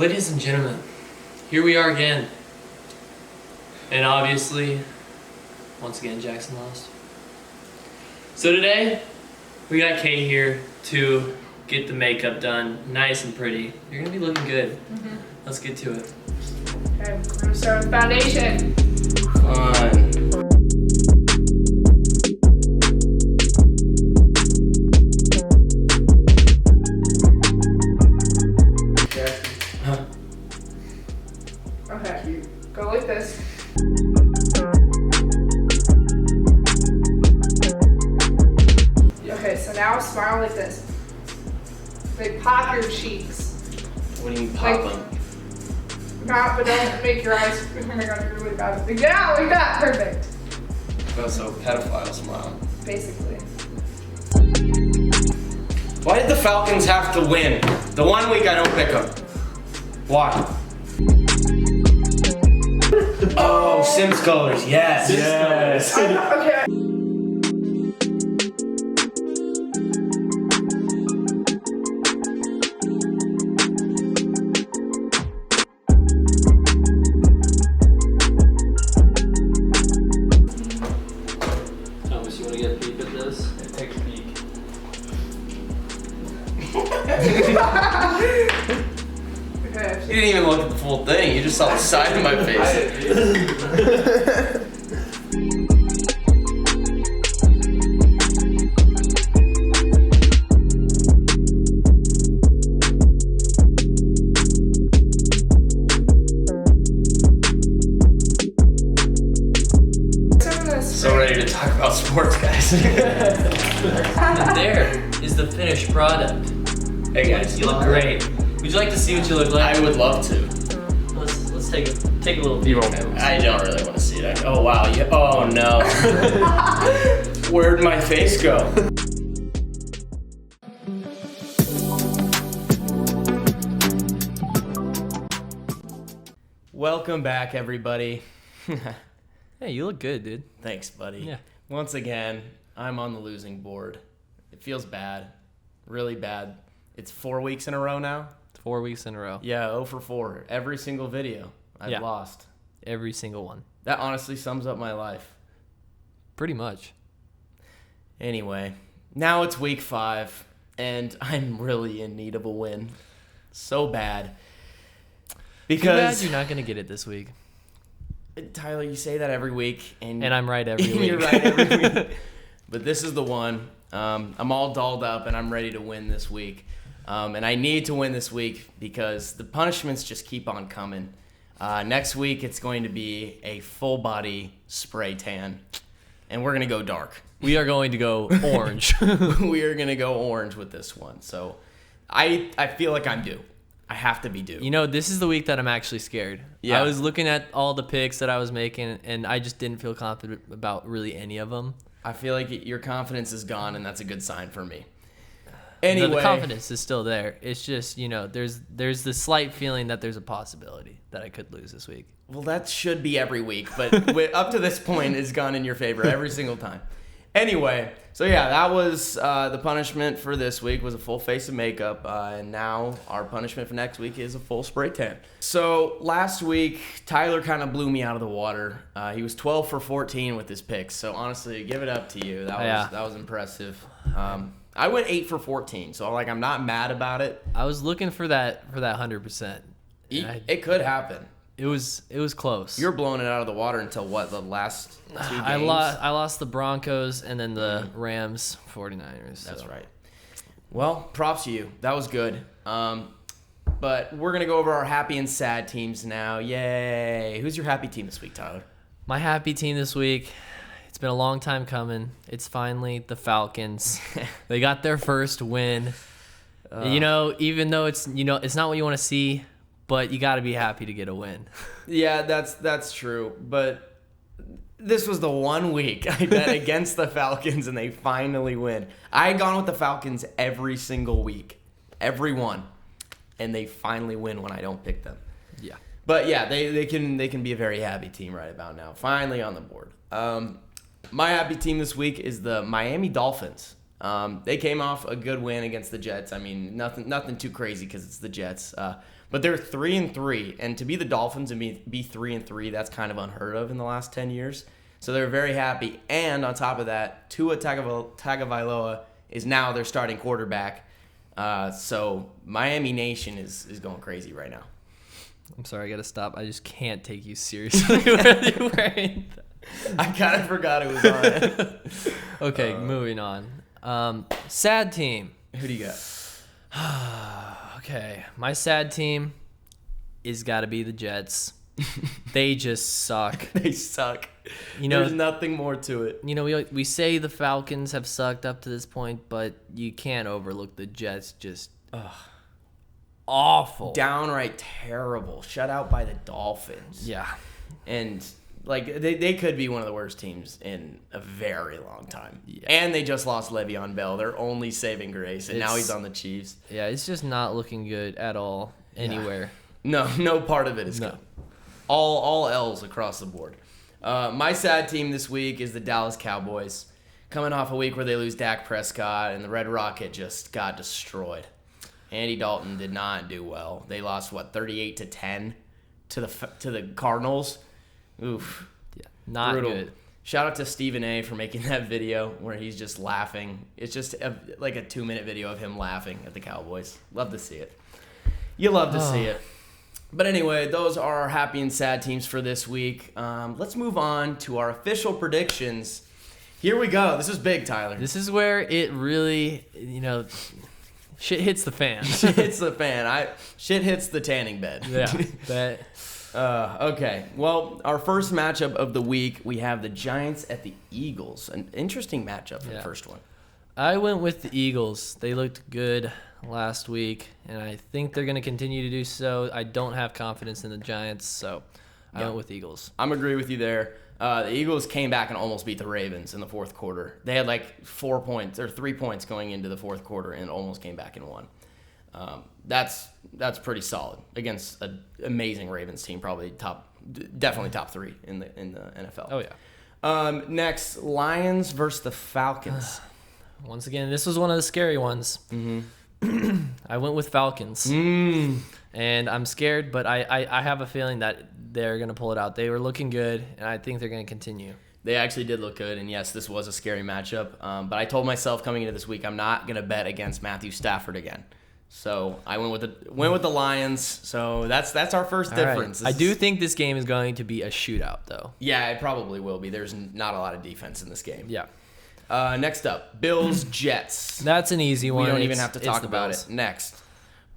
Ladies and gentlemen, here we are again. And obviously, once again, Jackson lost. So today, we got Kate here to get the makeup done nice and pretty. You're gonna be looking good. Mm-hmm. Let's get to it. Okay, we're gonna start with foundation. Fun. Okay, go like this. Okay, so now smile like this. Like pop your cheeks. What do you mean pop Like- them? Not, but don't make your eyes. Oh my god, you're really bad. Yeah, like that. Perfect. Oh, so pedophile smile. Basically. Why did the Falcons have to win? The 1 week I don't pick them. Why? Oh, Simps colors. Yes. Yes. Okay. Thomas, you want to get a peek at this? Take a peek. Okay. You didn't even look at the full thing. You just saw the side of my face. So ready to talk about sports, guys. And there is the finished product. Hey guys, you look great. Would you like to see what you look like? I would love to. Let's take a little view. I don't really want to see it. Oh wow. Oh no. Where'd my face go? Welcome back, everybody. Hey, you look good, dude. Thanks, buddy. Yeah. Once again, I'm on the losing board. It feels bad. Really bad. It's 4 weeks in a row now. 4 weeks in a row. Yeah, 0 for 4. Every single video I've Yeah. lost. Every single one. That honestly sums up my life. Pretty much. Anyway, now it's week 5, and I'm really in need of a win. So bad. Too bad Because, you're not going to get it this week. Tyler, you say that every week, and And I'm right every week. you're right every week. But this is the one. I'm all dolled up, and I'm ready to win this week. And I need to win this week because the punishments just keep on coming. Next week, it's going to be a full body spray tan, and we're going to go dark. We are going to go orange. We are going to go orange with this one. So I feel like I'm due. I have to be due. You know, this is the week that I'm actually scared. Yeah. I was looking at all the picks that I was making, and I just didn't feel confident about really any of them. I feel like your confidence is gone, and that's a good sign for me. No, Anyway, the confidence is still there. It's just, you know, there's the slight feeling that there's a possibility that I could lose this week. well, that should be every week, but up to this point, it's gone in your favor every single time. Anyway, so yeah, that was the punishment for this week was a full face of makeup, and now our punishment for next week is a full spray tan. So last week, Tyler kind of blew me out of the water. He was 12 for 14 with his picks, so honestly, give it up to you. That was impressive. I went 8 for 14, so I'm not mad about it. I was looking for that 100%. It could happen. It was close. You're blowing it out of the water until what, the last 2 games? I lost the Broncos and then the Rams 49ers. That's so. right. Well, props to you. That was good. But we're going to go over our happy and sad teams now. Yay. Who's your happy team this week, Tyler? My happy team this week, it's been a long time coming. It's finally the Falcons. They got their first win. You know, even though it's not what you want to see, but you got to be happy to get a win. Yeah, that's true. But this was the 1 week I bet against the Falcons, and they finally win. I had gone with the Falcons every single week. Every one. And they finally win when I don't pick them. Yeah. But yeah, they can be a very happy team right about now. Finally on the board. My happy team this week is the Miami Dolphins. They came off a good win against the Jets. I mean, nothing too crazy because it's the Jets. But they're 3-3, and to be the Dolphins and be 3-3, that's kind of unheard of in the last 10 years. So they're very happy. And on top of that, Tua Tagovailoa is now their starting quarterback. So Miami Nation is going crazy right now. I'm sorry, I gotta stop. I just can't take you seriously when you're wearing that. I kind of forgot it was on it. Okay, moving on. Sad team. Who do you got? Okay, my sad team is got to be the Jets. They just suck. They suck. There's nothing more to it. We say the Falcons have sucked up to this point, but you can't overlook the Jets. Just awful. Downright terrible. Shut out by the Dolphins. Yeah. And they could be one of the worst teams in a very long time. Yeah. And they just lost Le'Veon Bell, their only saving grace, and now he's on the Chiefs. Yeah, it's just not looking good at all anywhere. Yeah. No part of it is good. All L's across the board. My sad team this week is the Dallas Cowboys, coming off a week where they lose Dak Prescott, and the Red Rocket just got destroyed. Andy Dalton did not do well. They lost 38-10 to the Cardinals. Oof. Yeah, not brutal. Good. Shout out to Stephen A. for making that video where he's just laughing. It's just like a 2-minute video of him laughing at the Cowboys. Love to see it. You love to see it. But anyway, those are our happy and sad teams for this week. Let's move on to our official predictions. Here we go. This is big, Tyler. This is where it really, shit hits the fan. Shit hits the fan. Shit hits the tanning bed. Yeah. Okay. Well, our first matchup of the week, we have the Giants at the Eagles. An interesting matchup for the first one. I went with the Eagles. They looked good last week, and I think they're going to continue to do so. I don't have confidence in the Giants, so I went with the Eagles. I'm agree with you there. The Eagles came back and almost beat the Ravens in the fourth quarter. They had 3 points going into the fourth quarter and almost came back and won. That's pretty solid against an amazing Ravens team, probably definitely top 3 in the NFL. Oh yeah. Next, Lions versus the Falcons. Once again, this was one of the scary ones. Mm-hmm. I went with Falcons, and I'm scared, but I have a feeling that they're gonna pull it out. They were looking good, and I think they're gonna continue. They actually did look good, and yes, this was a scary matchup. But I told myself coming into this week, I'm not gonna bet against Matthew Stafford again. So I went with the Lions. So that's our first difference. Right. I do think this game is going to be a shootout, though. Yeah, it probably will be. There's not a lot of defense in this game. Yeah. Next up, Bills Jets. That's an easy one. We don't even have to talk about it. Next,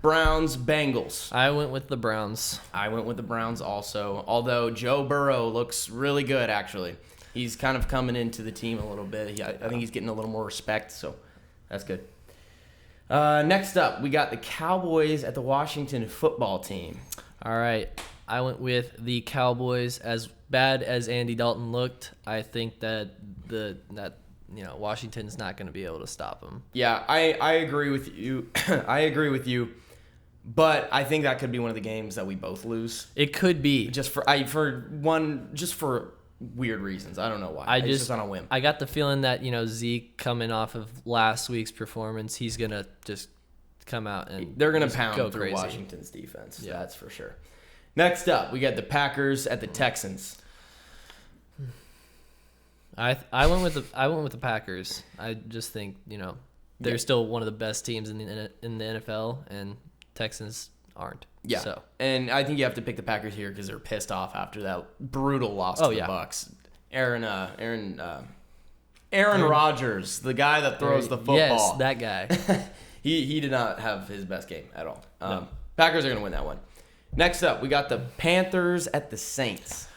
Browns Bengals. I went with the Browns. I went with the Browns also. Although Joe Burrow looks really good, actually. He's kind of coming into the team a little bit. I think he's getting a little more respect, so that's good. Next up, we got the Cowboys at the Washington football team. All right. I went with the Cowboys. As bad as Andy Dalton looked, I think that Washington's not going to be able to stop him. Yeah, I agree with you. I agree with you. But I think that could be one of the games that we both lose. It could be. Just for weird reasons. I don't know why. It's just on a whim. I got the feeling that, Zeke coming off of last week's performance, he's going to just come out and they're going to pound through crazy. Washington's defense. Yeah. That's for sure. Next up, we got the Packers at the Texans. I went with the Packers. I just think, they're still one of the best teams in the NFL, and Texans aren't. Yeah, so. And I think you have to pick the Packers here because they're pissed off after that brutal loss to the Bucs. Aaron Rodgers, the guy that throws the football. Yes, that guy. he did not have his best game at all. No. Packers are going to win that one. Next up, we got the Panthers at the Saints.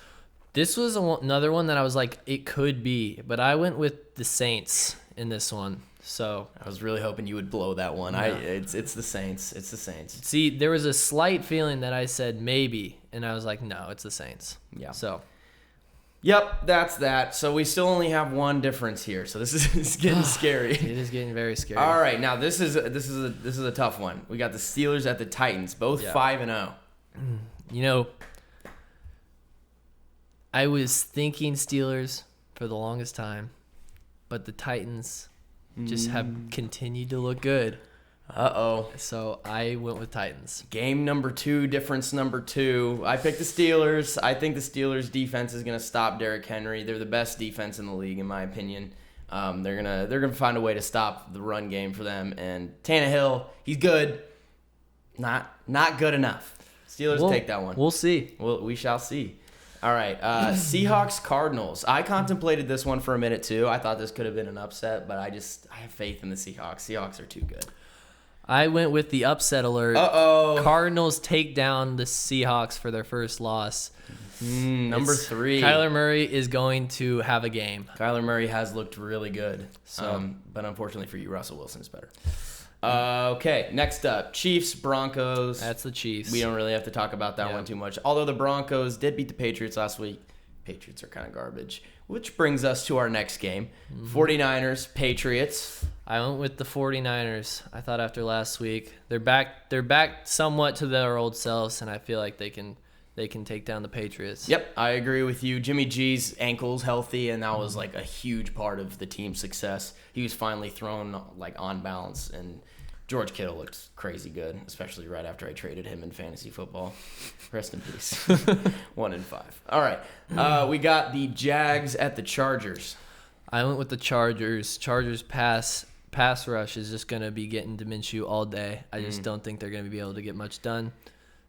This was another one that I was like, it could be, but I went with the Saints in this one. So I was really hoping you would blow that one. Yeah. It's the Saints. It's the Saints. See, there was a slight feeling that I said maybe, and I was like, no, it's the Saints. Yeah. So. Yep, that's that. So we still only have one difference here. So this is getting scary. It is getting very scary. All right, now this is a tough one. We got the Steelers at the Titans, both 5-0. I was thinking Steelers for the longest time, but the Titans just have continued to look good. Uh-oh. So I went with Titans. Game number 2, difference number 2. I picked the Steelers. I think the Steelers defense is going to stop Derrick Henry. They're the best defense in the league, in my opinion. They're gonna find a way to stop the run game for them. And Tannehill, he's good. Not good enough. Steelers take that one. We'll see. We shall see. All right, Seahawks Cardinals. I contemplated this one for a minute too. I thought this could have been an upset, but I have faith in the Seahawks. Seahawks are too good. I went with the upset alert. Uh-oh. Cardinals take down the Seahawks for their first loss. Number 3. Kyler Murray is going to have a game. Kyler Murray has looked really good. But unfortunately for you, Russell Wilson is better. Okay, next up, Chiefs, Broncos. That's the Chiefs. We don't really have to talk about that one too much. Although the Broncos did beat the Patriots last week. Patriots are kind of garbage. Which brings us to our next game. 49ers, Patriots. I went with the 49ers. I thought after last week, they're back somewhat to their old selves, and I feel like they can take down the Patriots. Yep, I agree with you. Jimmy G's ankle's healthy, and that was like a huge part of the team's success. He was finally thrown like on balance, and George Kittle looked crazy good, especially right after I traded him in fantasy football. Rest in peace. 1-5. All right, we got the Jags at the Chargers. I went with the Chargers. Chargers pass rush is just going to be getting to Minshew all day. I just don't think they're going to be able to get much done.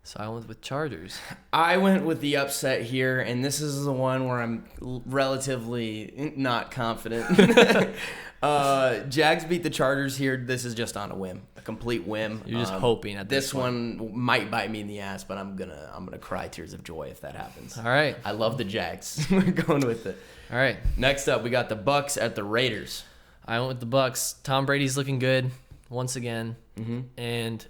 So I went with Chargers. I went with the upset here, and this is the one where I'm relatively not confident. Jags beat the Chargers here. This is just on a whim, a complete whim. You're just hoping at this one might bite me in the ass, but I'm gonna cry tears of joy if that happens. All right. I love the Jags. We're going with it. All right. Next up, we got the Bucks at the Raiders. I went with the Bucks. Tom Brady's looking good once again. Mm-hmm. And,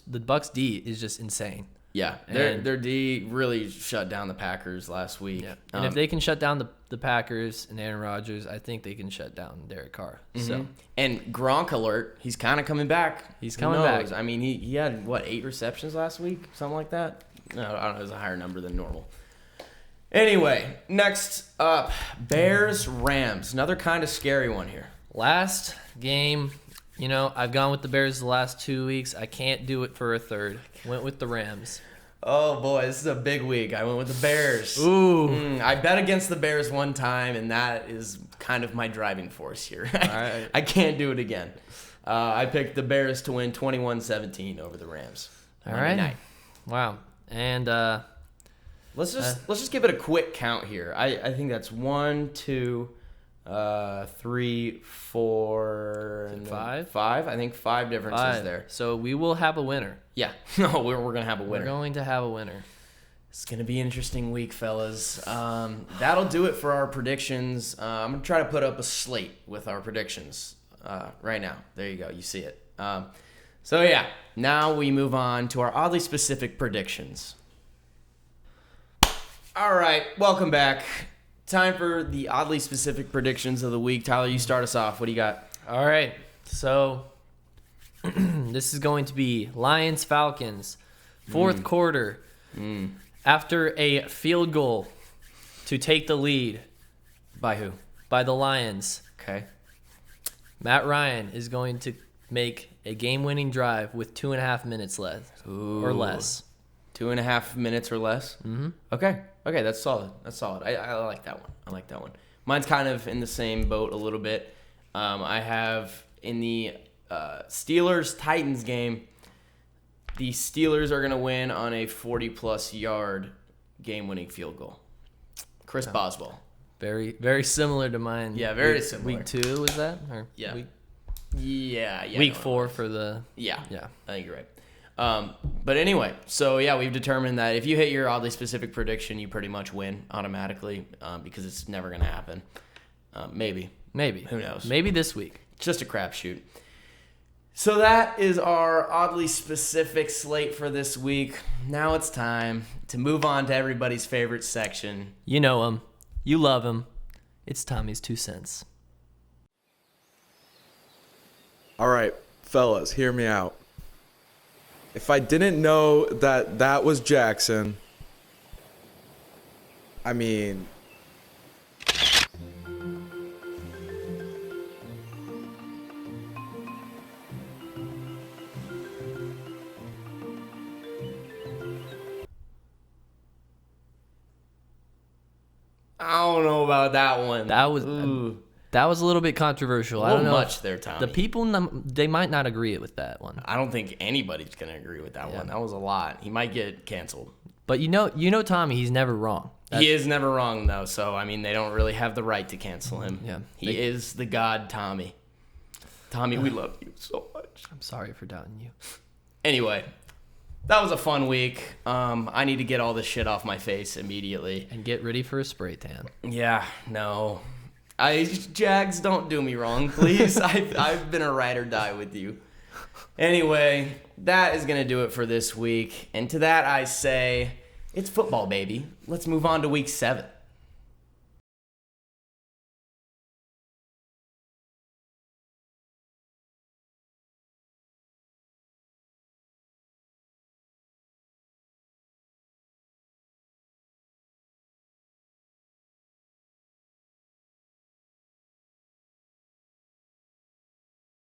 the Bucks D is just insane. Yeah, their D really shut down the Packers last week. Yeah. And if they can shut down the Packers and Aaron Rodgers, I think they can shut down Derek Carr. Mm-hmm. So and Gronk alert, he's kind of coming back. He's coming back. I mean, he had, 8 receptions last week? Something like that? No, I don't know. It was a higher number than normal. Anyway, next up, Bears-Rams. Another kind of scary one here. Last game, I've gone with the Bears the last 2 weeks. I can't do it for a third. Went with the Rams. Oh, boy, this is a big week. I went with the Bears. Ooh. I bet against the Bears one time, and that is kind of my driving force here. All right. I can't do it again. I picked the Bears to win 21-17 over the Rams. All right. Night. Wow. And let's just give it a quick count here. I think that's 1, 2, 3, 4, and 5. 5. I think 5 differences there. So we will have a winner. Yeah. No, we're gonna have a winner. We're going to have a winner. It's gonna be an interesting week, fellas. That'll do it for our predictions. I'm gonna try to put up a slate with our predictions right now. There you go. You see it. So yeah. Now we move on to our oddly specific predictions. All right. Welcome back. Time for the oddly specific predictions of the week. Tyler, you start us off. What do you got? All right. So this is going to be Lions-Falcons. Fourth quarter. After a field goal to take the lead. By who? By the Lions. Okay. Matt Ryan is going to make a game-winning drive with 2.5 minutes left. Ooh. Or less. 2.5 minutes or less? Mm-hmm. Okay, that's solid. I like that one. Mine's kind of in the same boat a little bit. I have in the Steelers-Titans game, the Steelers are going to win on a 40-plus yard game-winning field goal. Chris Boswell. Very, very similar to mine. Yeah, very similar. Week 2 was that? Or Yeah. Week Week 4 for the... Yeah, Yeah. I think you're right. But anyway, so yeah, we've determined that if you hit your oddly specific prediction, you pretty much win automatically because it's never going to happen. Maybe. Who knows? Maybe this week. It's just a crapshoot. So that is our oddly specific slate for this week. Now it's time to move on to everybody's favorite section. You know him. You love him. It's Tommy's 2 cents. All right, fellas, hear me out. If I didn't know that was Jackson, I mean, I don't know about that one. That was Ooh. that was a little bit controversial. A I don't little know. much there, Tommy. The people, they might not agree with that one. I don't think anybody's gonna agree with that one. That was a lot. He might get canceled. But you know Tommy, he's never wrong. He is never wrong though, so I mean they don't really have the right to cancel him. Yeah. He is the god Tommy. Tommy, we love you so much. I'm sorry for doubting you. Anyway, that was a fun week. I need to get all this shit off my face immediately. And get ready for a spray tan. Yeah, no. Jags, don't do me wrong, please. I've been a ride or die with you. Anyway, that is going to do it for this week. And to that I say, it's football, baby. Let's move on to week 7.